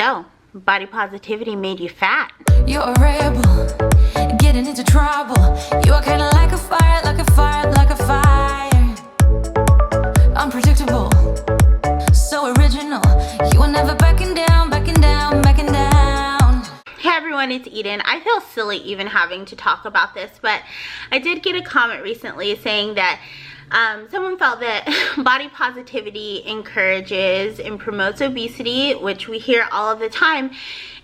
So, body positivity made you fat. You're a rebel, getting into trouble. You are kind of like a fire, like a fire, like a fire. Unpredictable, so original. You are never backing down, backing down, backing down. Hey everyone, it's Eden. I feel silly even having to talk about this, but I did get a comment recently saying that someone felt that body positivity encourages and promotes obesity, which we hear all of the time,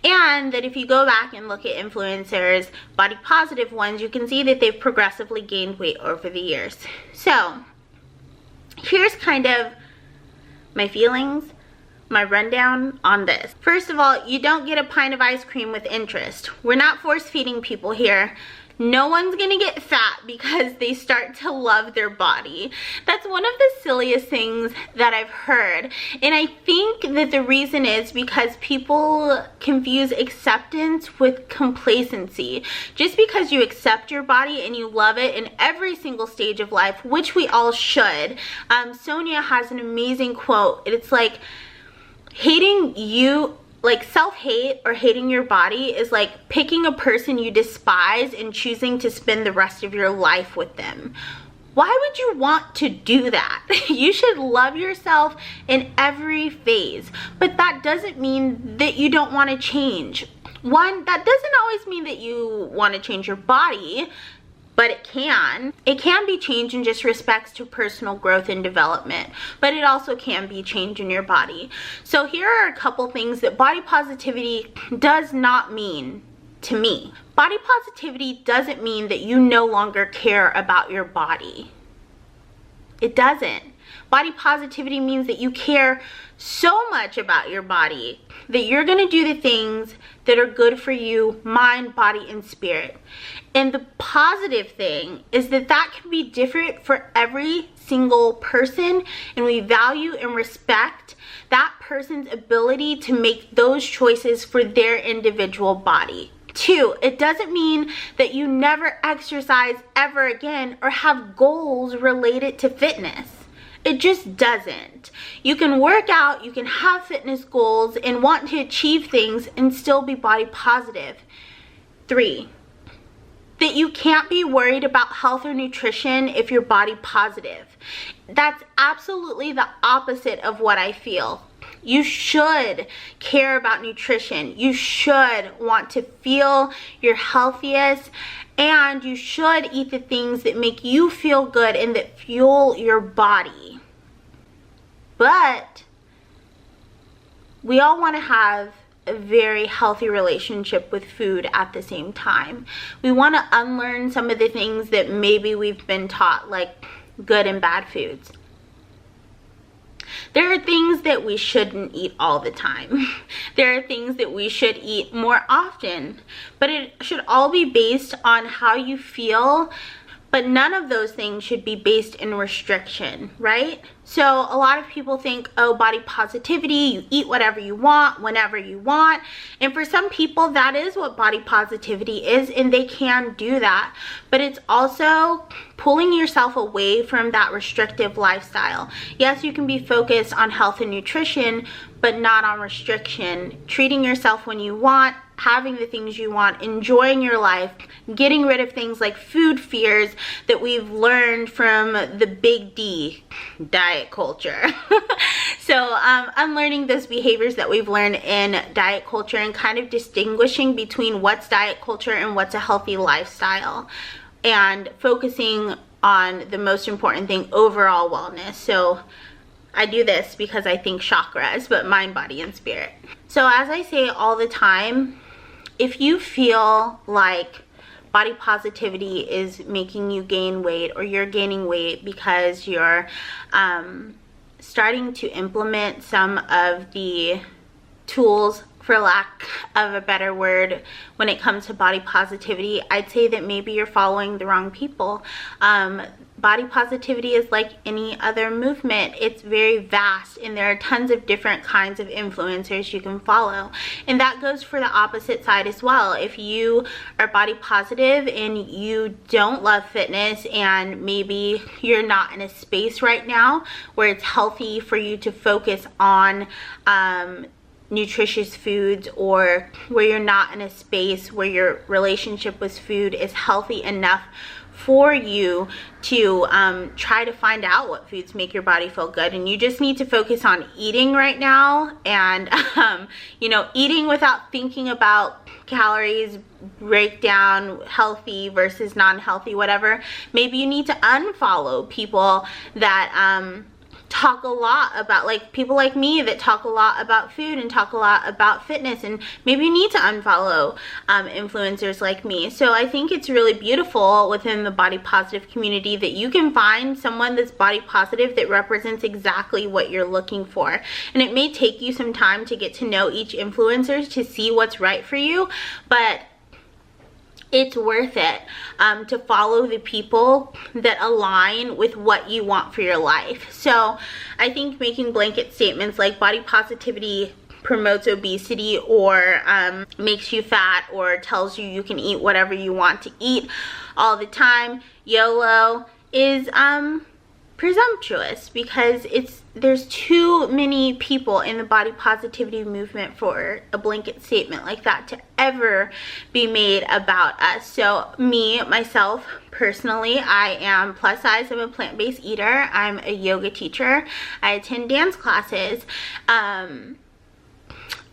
and that if you go back and look at influencers, body positive ones, you can see that they've progressively gained weight over the years. So here's kind of my feelings, my rundown on this. First of all, you don't get a pint of ice cream with interest. We're not force feeding people here. No one's gonna get fat because they start to love their body. That's one of the silliest things that I've heard. And I think that the reason is because people confuse acceptance with complacency. Just because you accept your body and you love it in every single stage of life, which we all should. Sonia has an amazing quote. It's like, hating you, like self-hate or hating your body is like picking a person you despise and choosing to spend the rest of your life with them. Why would you want to do that? You should love yourself in every phase, but that doesn't mean that you don't want to change. One, that doesn't always mean that you want to change your body, but it can. It can be changed in just respects to personal growth and development, but it also can be changed in your body. So here are a couple things that body positivity does not mean to me. Body positivity doesn't mean that you no longer care about your body. It doesn't. Body positivity means that you care so much about your body that you're gonna do the things that are good for you, mind, body, and spirit. And the positive thing is that that can be different for every single person, and we value and respect that person's ability to make those choices for their individual body. Two, it doesn't mean that you never exercise ever again or have goals related to fitness. It just doesn't. You can work out, you can have fitness goals and want to achieve things and still be body positive. Three, that you can't be worried about health or nutrition if you're body positive. That's absolutely the opposite of what I feel. You should care about nutrition. You should want to feel your healthiest, and you should eat the things that make you feel good and that fuel your body. But we all want to have a very healthy relationship with food at the same time. We want to unlearn some of the things that maybe we've been taught, like good and bad foods. There are things that we shouldn't eat all the time. There are things that we should eat more often, but it should all be based on how you feel, but none of those things should be based in restriction, right? So a lot of people think, oh, body positivity, you eat whatever you want, whenever you want. And for some people, that is what body positivity is, and they can do that. But it's also pulling yourself away from that restrictive lifestyle. Yes, you can be focused on health and nutrition, but not on restriction. Treating yourself when you want, having the things you want, enjoying your life, getting rid of things like food fears that we've learned from the big D, diet culture. So unlearning those behaviors that we've learned in diet culture and kind of distinguishing between what's diet culture and what's a healthy lifestyle, and focusing on the most important thing, overall wellness. So I do this because I think chakras, but mind, body, and spirit. So as I say all the time, if you feel like body positivity is making you gain weight, or you're gaining weight because you're starting to implement some of the tools, for lack of a better word, when it comes to body positivity, I'd say that maybe you're following the wrong people. Body positivity is like any other movement. It's very vast, and there are tons of different kinds of influencers you can follow. And that goes for the opposite side as well. If you are body positive and you don't love fitness, and maybe you're not in a space right now where it's healthy for you to focus on nutritious foods, or where you're not in a space where your relationship with food is healthy enough for you to try to find out what foods make your body feel good. And you just need to focus on eating right now, and you know, eating without thinking about calories, breakdown, healthy versus non-healthy, whatever. Maybe you need to unfollow people that talk a lot about, like people like me that talk a lot about food and talk a lot about fitness, and maybe you need to unfollow influencers like me. So I think it's really beautiful within the body positive community that you can find someone that's body positive that represents exactly what you're looking for. And it may take you some time to get to know each influencer to see what's right for you, but it's worth it to follow the people that align with what you want for your life. So I think making blanket statements like body positivity promotes obesity, or makes you fat, or tells you you can eat whatever you want to eat all the time, YOLO, is presumptuous, because there's too many people in the body positivity movement for a blanket statement like that to ever be made about us. So myself personally, I am plus size, I'm a plant-based eater, I'm a yoga teacher, I attend dance classes,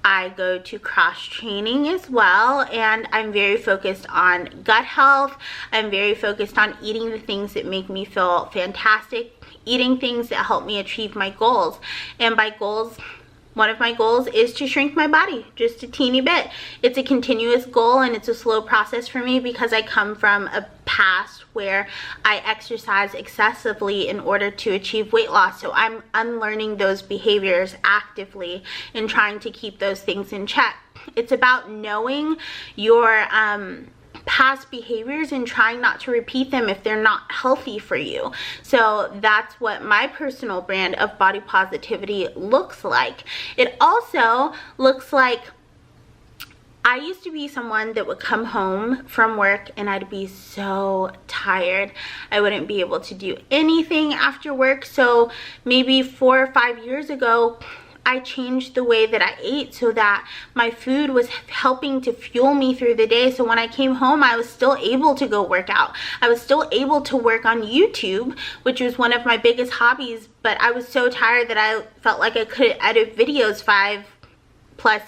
I go to cross training as well, and I'm very focused on gut health. I'm very focused on eating the things that make me feel fantastic, eating things that help me achieve my goals. And by goals, one of my goals is to shrink my body just a teeny bit. It's a continuous goal, and it's a slow process for me because I come from a past where I exercise excessively in order to achieve weight loss. So I'm unlearning those behaviors actively and trying to keep those things in check. It's about knowing your past behaviors and trying not to repeat them if they're not healthy for you. So that's what my personal brand of body positivity looks like. It also looks like, I used to be someone that would come home from work and I'd be so tired. I wouldn't be able to do anything after work. So maybe 4 or 5 years ago, I changed the way that I ate so that my food was helping to fuel me through the day. So when I came home, I was still able to go work out. I was still able to work on YouTube, which was one of my biggest hobbies, but I was so tired that I felt like I couldn't edit videos 5+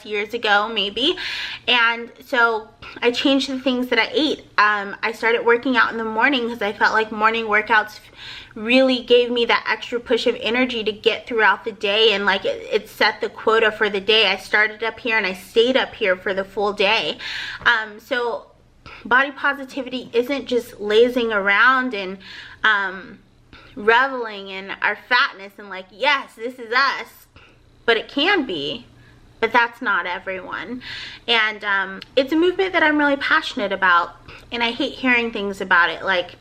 years ago maybe. And so I changed the things that I ate. I started working out in the morning because I felt like morning workouts really gave me that extra push of energy to get throughout the day, and like it set the quota for the day. I started up here and I stayed up here for the full day. So body positivity isn't just lazing around and reveling in our fatness and like, yes, this is us, but it can be. But that's not everyone. And it's a movement that I'm really passionate about. And I hate hearing things about it like,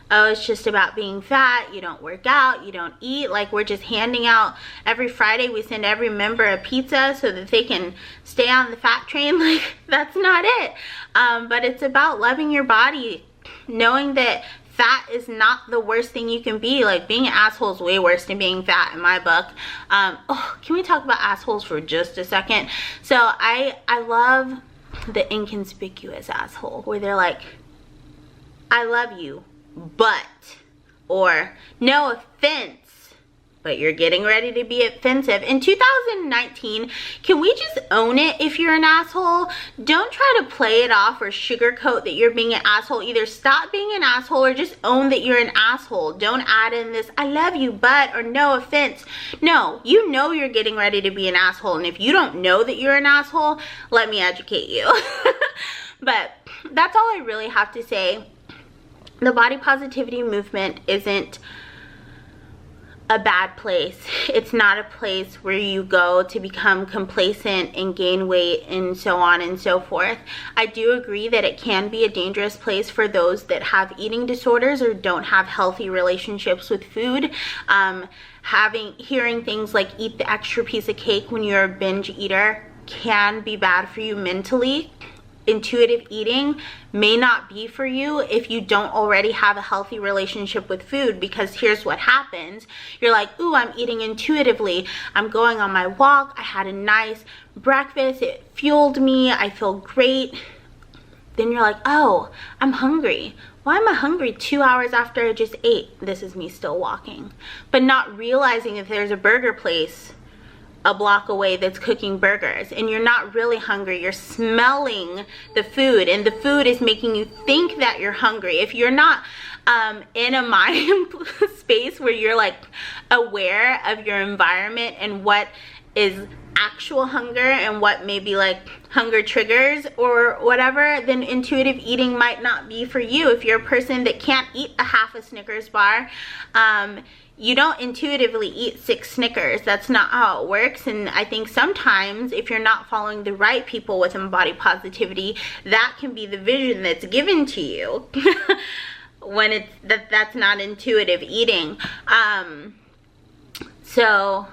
oh, it's just about being fat, you don't work out, you don't eat. Like we're just handing out, every Friday we send every member a pizza so that they can stay on the fat train. Like that's not it. But it's about loving your body, knowing that fat is not the worst thing you can be. Like being an asshole is way worse than being fat in my book. Oh, can we talk about assholes for just a second? So I love the inconspicuous asshole where they're like, I love you, but, or no offense, but you're getting ready to be offensive. In 2019, can we just own it if you're an asshole? Don't try to play it off or sugarcoat that you're being an asshole. Either stop being an asshole or just own that you're an asshole. Don't add in this, I love you, but, or no offense. No, you know you're getting ready to be an asshole. And if you don't know that you're an asshole, let me educate you. But that's all I really have to say. The body positivity movement isn't a bad place. It's not a place where you go to become complacent and gain weight and so on and so forth. I do agree that it can be a dangerous place for those that have eating disorders or don't have healthy relationships with food. Hearing things like eat the extra piece of cake when you're a binge eater can be bad for you mentally. intuitive eating may not be for you if you don't already have a healthy relationship with food. Because here's what happens. You're like, ooh, I'm eating intuitively. I'm going on my walk. I had a nice breakfast. It fueled me. I feel great. Then you're like, oh, I'm hungry. Why am I hungry 2 hours after I just ate? This is me still walking. But not realizing if there's a burger place a block away that's cooking burgers, and you're not really hungry. You're smelling the food, and the food is making you think that you're hungry. If you're not in a mind space where you're like aware of your environment and what is actual hunger and what maybe like hunger triggers or whatever, then intuitive eating might not be for you. If you're a person that can't eat a half a Snickers bar, you don't intuitively eat 6 Snickers. That's not how it works. And I think sometimes if you're not following the right people within body positivity, that can be the vision that's given to you when it's that's not intuitive eating. So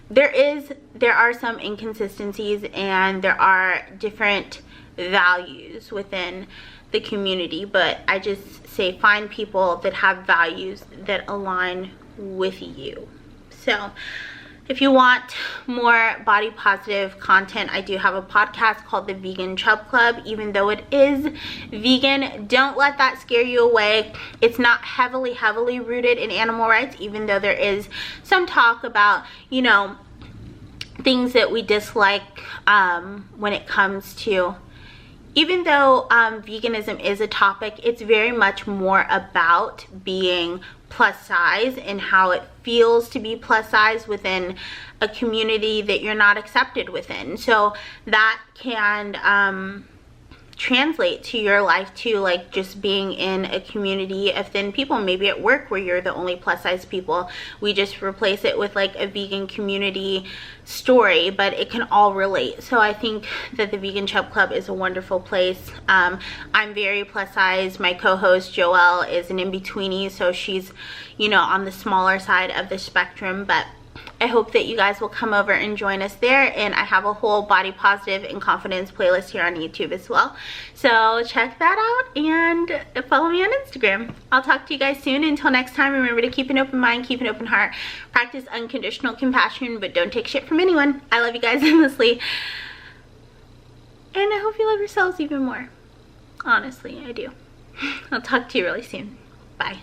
there are some inconsistencies, and there are different values within the community, but I just say find people that have values that align with you. So if you want more body positive content, I do have a podcast called the Vegan Chub Club. Even though it is vegan, don't let that scare you away. It's not heavily rooted in animal rights, even though there is some talk about, you know, things that we dislike when it comes to, even though veganism is a topic, it's very much more about being plus size and how it feels to be plus size within a community that you're not accepted within. So that can translate to your life too, like just being in a community of thin people, maybe at work where you're the only plus size people. We just replace it with like a vegan community story, but it can all relate. So I think that the Vegan Chub Club is a wonderful place. I'm very plus size. My co-host Joelle is an in-betweenie, so she's, you know, on the smaller side of the spectrum, but I hope that you guys will come over and join us there. And I have a whole body positive and confidence playlist here on YouTube as well. So check that out and follow me on Instagram. I'll talk to you guys soon. Until next time, remember to keep an open mind, keep an open heart, practice unconditional compassion, but don't take shit from anyone. I love you guys endlessly. And I hope you love yourselves even more. Honestly, I do. I'll talk to you really soon. Bye.